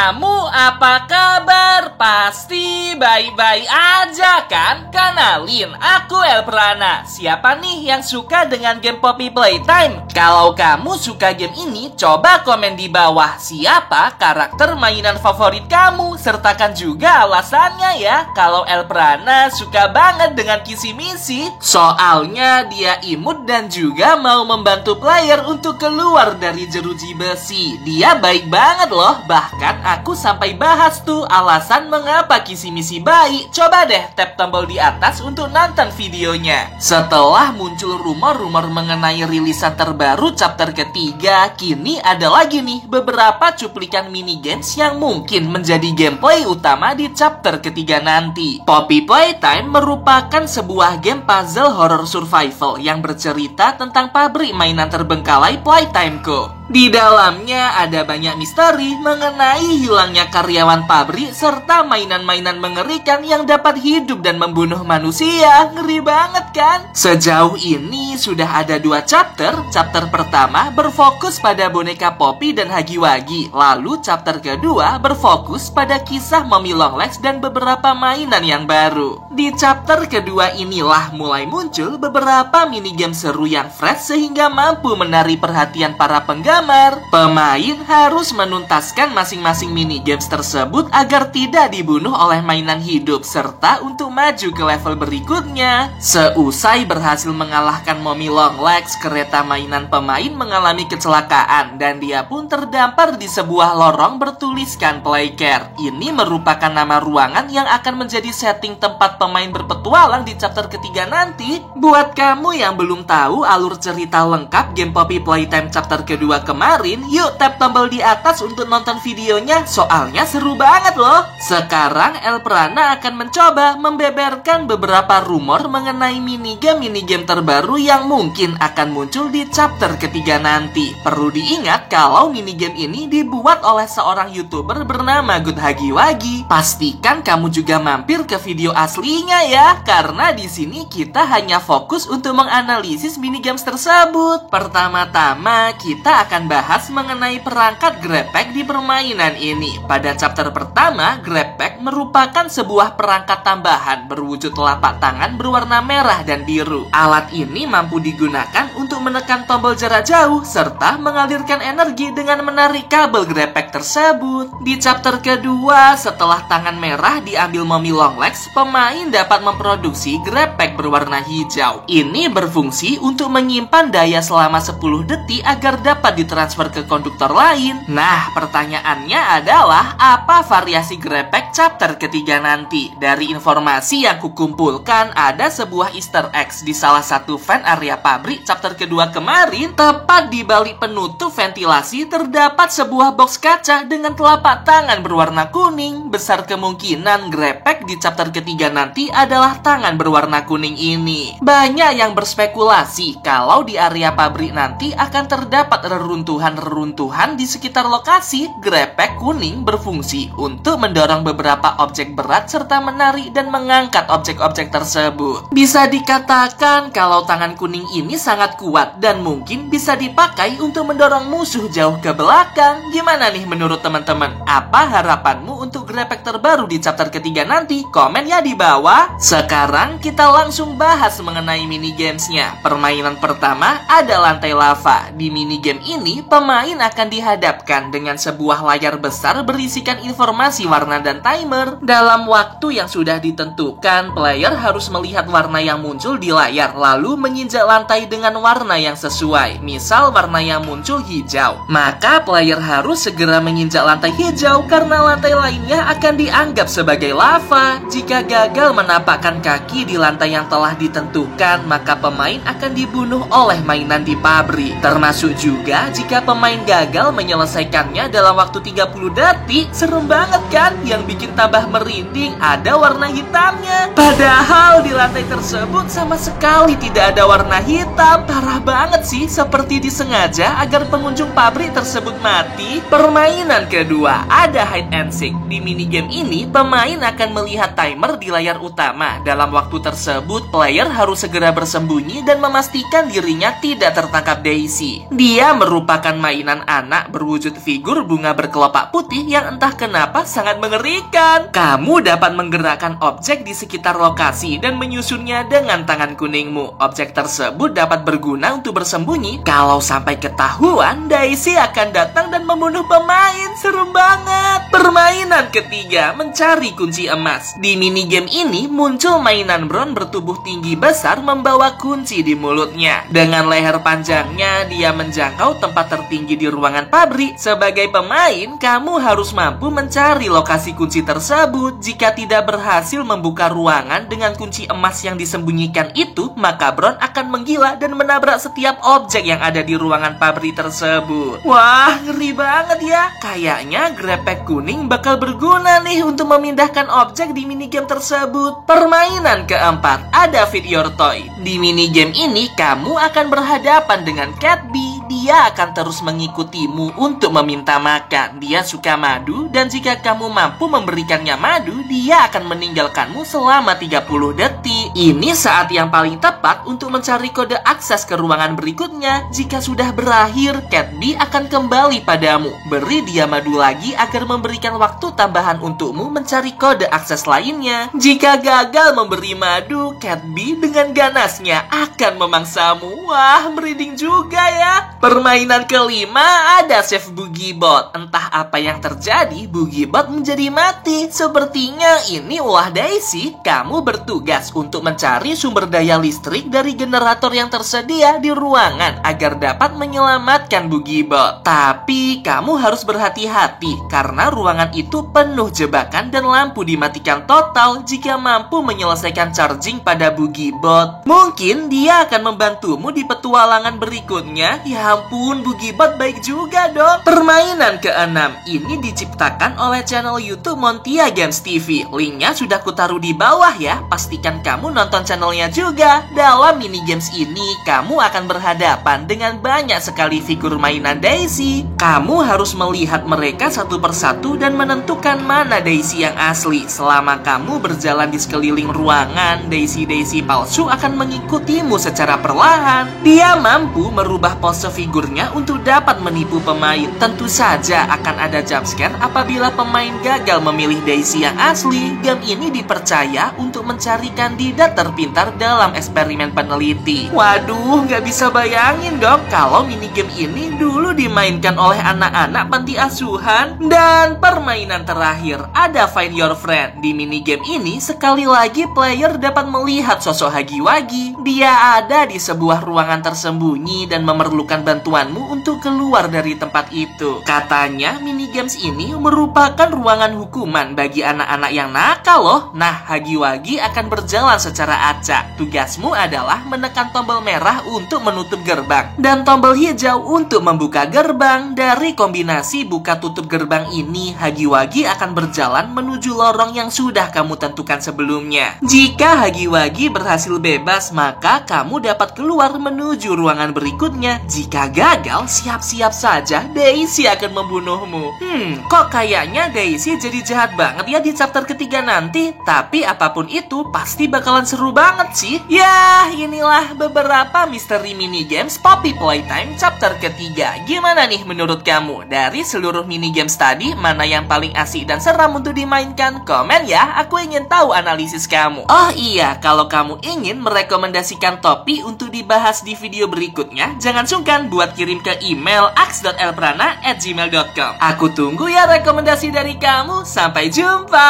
Kamu apa kabar? Pasti baik-baik aja kan? Kenalin, aku Elprana. Siapa nih yang suka dengan game Poppy Playtime? Kalau kamu suka game ini, coba komen di bawah siapa karakter mainan favorit kamu. Sertakan juga alasannya ya. Kalau Elprana suka banget dengan kisi-misi. Soalnya dia imut dan juga mau membantu player untuk keluar dari jeruji besi. Dia baik banget loh. Bahkan aku sampai bahas tuh alasan mengapa kisi-misi baik. Coba deh tap tombol di atas untuk nonton videonya. Setelah muncul rumor-rumor mengenai rilisan terbaru chapter ketiga, kini ada lagi nih beberapa cuplikan minigames yang mungkin menjadi gameplay utama di chapter ketiga nanti. Poppy Playtime merupakan sebuah game puzzle horror survival yang bercerita tentang pabrik mainan terbengkalai Playtime Co. Di dalamnya ada banyak misteri mengenai hilangnya karyawan pabrik serta mainan-mainan mengerikan yang dapat hidup dan membunuh manusia. Ngeri banget kan? Sejauh ini sudah ada 2 chapter. Chapter pertama berfokus pada boneka Poppy dan Huggy-Wuggy. Lalu chapter kedua berfokus pada kisah Mommy Longlegs dan beberapa mainan yang baru. Di chapter kedua inilah mulai muncul beberapa minigame seru yang fresh sehingga mampu menarik perhatian para penggemar. Pemain harus menuntaskan masing-masing minigames tersebut agar tidak dibunuh oleh mainan hidup serta untuk maju ke level berikutnya. Seusai berhasil mengalahkan Mommy Longlegs, kereta mainan pemain mengalami kecelakaan dan dia pun terdampar di sebuah lorong bertuliskan Playcare. Ini merupakan nama ruangan yang akan menjadi setting tempat pemain berpetualang di chapter ketiga nanti. Buat kamu yang belum tahu alur cerita lengkap game Poppy Playtime chapter kedua kemarin, yuk tap tombol di atas untuk nonton videonya, soalnya seru banget loh. Sekarang Elprana akan mencoba membeberkan beberapa rumor mengenai minigame terbaru yang mungkin akan muncul di chapter ketiga nanti. Perlu diingat kalau minigame ini dibuat oleh seorang YouTuber bernama Good Huggy-Wuggy. Pastikan kamu juga mampir ke video aslinya ya, karena di sini kita hanya fokus untuk menganalisis minigames tersebut. Pertama-tama kita akan bahas mengenai perangkat Grab-Pack di permainan ini. Pada chapter pertama, Grab-Pack merupakan sebuah perangkat tambahan berwujud telapak tangan berwarna merah dan biru. Alat ini mampu digunakan untuk menekan tombol jarak jauh serta mengalirkan energi dengan menarik kabel Grab-Pack tersebut. Di chapter kedua, setelah tangan merah diambil Mommy Longlegs, pemain dapat memproduksi Grab-Pack berwarna hijau. Ini berfungsi untuk menyimpan daya selama 10 detik agar dapat ditransfer ke konduktor lain. Nah, pertanyaannya adalah apa variasi Grab-Pack chapter ketiga nanti? Dari informasi yang kukumpulkan, ada sebuah Easter eggs di salah satu fan area pabrik chapter kedua kemarin. Tepat di balik penutup ventilasi terdapat sebuah box kaca dengan telapak tangan berwarna kuning. Besar kemungkinan Grab-Pack di chapter ketiga nanti adalah tangan berwarna kuning ini. Banyak yang berspekulasi kalau di area pabrik nanti akan terdapat reruntuhan di sekitar lokasi. Grab-Pack kuning berfungsi untuk mendorong beberapa objek berat serta menarik dan mengangkat objek-objek tersebut. Bisa dikatakan kalau tangan kuning ini sangat kuat dan mungkin bisa dipakai untuk mendorong musuh jauh ke belakang. Gimana nih menurut teman-teman? Apa harapanmu untuk Grab-Pack terbaru di chapter ketiga nanti? Komen ya di bawah. Sekarang kita langsung bahas mengenai minigamesnya. Permainan pertama ada lantai lava. Di minigame ini, pemain akan dihadapkan dengan sebuah layar besar berisikan informasi warna dan timer. Dalam waktu yang sudah ditentukan, player harus melihat warna yang muncul di layar, lalu menginjak lantai dengan warna yang sesuai. Misal warna yang muncul hijau, maka player harus segera menginjak lantai hijau karena lantai lainnya akan dianggap sebagai lava. Jika gagal menapakkan kaki di lantai yang telah ditentukan, maka pemain akan dibunuh oleh mainan di pabrik. Termasuk juga jika pemain gagal menyelesaikannya dalam waktu 30 detik. Serem banget kan? Yang bikin bikin tambah merinding, ada warna hitamnya. Padahal di lantai tersebut sama sekali tidak ada warna hitam. Parah banget sih, seperti disengaja agar pengunjung pabrik tersebut mati. Permainan kedua, ada hide and seek. Di minigame ini, pemain akan melihat timer di layar utama. Dalam waktu tersebut, player harus segera bersembunyi dan memastikan dirinya tidak tertangkap Daisy. Dia merupakan mainan anak berwujud figur bunga berkelopak putih yang entah kenapa sangat mengerikan. Kamu dapat menggerakkan objek di sekitar lokasi dan menyusunnya dengan tangan kuningmu. Objek tersebut dapat berguna untuk bersembunyi. Kalau sampai ketahuan, Daisy akan datang dan membunuh pemain. Serem banget. Permainan ketiga, mencari kunci emas. Di minigame ini muncul mainan Bron bertubuh tinggi besar membawa kunci di mulutnya. Dengan leher panjangnya, dia menjangkau tempat tertinggi di ruangan pabrik. Sebagai pemain, kamu harus mampu mencari lokasi kunci tersebut. Jika tidak berhasil membuka ruangan dengan kunci emas yang disembunyikan itu, maka Bron akan menggila dan menabrak setiap objek yang ada di ruangan pabrik tersebut. Wah, ngeri banget ya. Kayaknya grepek kuning bakal berguna nih untuk memindahkan objek di minigame tersebut. Permainan keempat, ada Feed Your Toy. Di minigame ini, kamu akan berhadapan dengan Cat Bee. Dia akan terus mengikutimu untuk meminta makan. Dia suka madu, dan jika kamu mampu memberikannya madu, dia akan meninggalkanmu selama 30 detik. Ini saat yang paling tepat untuk mencari kode akses ke ruangan berikutnya. Jika sudah berakhir, Cat Bee akan kembali padamu. Beri dia madu lagi agar memberikan waktu tambahan untukmu mencari kode akses lainnya. Jika gagal memberi madu, Cat Bee dengan ganasnya akan memangsamu. Wah, merinding juga ya. Permainan kelima, ada Save Boogie Bot. Entah apa yang terjadi, Boogie Bot menjadi mati. Sepertinya ini ulah Daisy. Kamu bertugas untuk mencari sumber daya listrik dari generator yang tersedia di ruangan agar dapat menyelamatkan Boogie Bot. Tapi kamu harus berhati-hati karena ruangan itu penuh jebakan dan lampu dimatikan total. Jika mampu menyelesaikan charging pada Boogie Bot, mungkin dia akan membantumu di petualangan berikutnya. Ya ampun, Boogie Bot baik juga dong. Permainan keenam ini diciptakan oleh channel YouTube Montia Games TV. Linknya sudah kutaruh di bawah ya. Pastikan kamu nonton channelnya juga. Dalam minigames ini, kamu akan berhadapan dengan banyak sekali figur mainan Daisy. Kamu harus melihat mereka satu persatu dan menentukan mana Daisy yang asli. Selama kamu berjalan di sekeliling ruangan, Daisy palsu akan mengikutimu secara perlahan. Dia mampu merubah pose figurnya untuk dapat menipu pemain. Tentu saja akan ada jumpscare apabila pemain gagal memilih Daisy yang asli. Game ini dipercaya untuk mencari kandidat terpintar dalam eksperimen peneliti. Waduh, nggak bisa bayangin dong kalau minigame ini dulu dimainkan oleh anak-anak panti asuhan. Dan permainan terakhir, ada Find Your Friend. Di minigame ini, sekali lagi player dapat melihat sosok Hagiwagi. Dia ada di sebuah ruangan tersembunyi dan memerlukan bantuanmu untuk keluar dari tempat itu. Katanya minigames ini merupakan ruangan hukuman bagi anak-anak yang nakal loh. Nah, Hagiwagi akan berjalan secara acak. Tugasmu adalah menekan tombol merah untuk menutup gerbang dan tombol hijau untuk membuka gerbang. Dari kombinasi buka tutup gerbang ini, Hagiwagi akan berjalan menuju lorong yang sudah kamu tentukan sebelumnya. Jika Hagiwagi berhasil bebas, maka kamu dapat keluar menuju ruangan berikutnya. Jika gagal, siap-siap saja Daisy akan membunuhmu. Kok kayaknya Daisy jadi jahat banget ya di chapter ketiga nanti. Tapi apapun itu, pasti bakalan seru banget sih. Ya, inilah beberapa misteri minigames Poppy Playtime chapter ketiga. Gimana nih menurut kamu? Dari seluruh minigames tadi, mana yang paling asik dan seram untuk dimainkan? Komen ya, aku ingin tahu analisis kamu. Oh iya, kalau kamu ingin merekomendasikan topi untuk dibahas di video berikutnya, jangan sungkan buat kirim ke email aks.elprana@gmail.com. Aku tunggu ya rekomendasi dari kamu. Sampai jumpa.